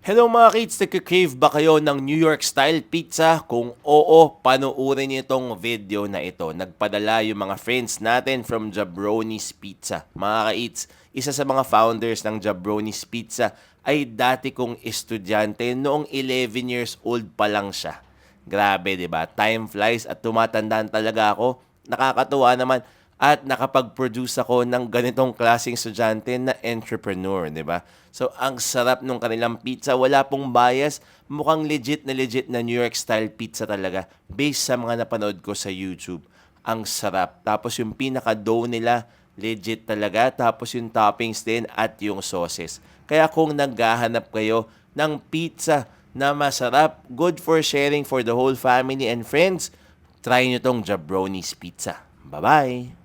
Hello mga kids, nagka-crave ba kayo ng New York style pizza? Kung oo, panoorin niyo itong video na ito. Nagpadala yung mga friends natin from Jabroni's Pizza. Mga kids, isa sa mga founders ng Jabroni's Pizza ay dati kong estudyante noong 11 years old pa lang siya. Grabe, 'di ba? Time flies at tumatandaan talaga ako. Nakakatuwa naman at nakapag-produce ako ng ganitong klaseng estudyante na entrepreneur, 'di ba? So, ang sarap nung kanilang pizza, wala pong bias. Mukhang legit na New York style pizza talaga based sa mga napanood ko sa YouTube. Ang sarap. Tapos yung pinaka-dough nila, legit talaga. Tapos yung toppings din at yung sauces. Kaya kung naghahanap kayo ng pizza na masarap, good for sharing for the whole family and friends, try nyo tong Jabroni's Pizza. Bye-bye!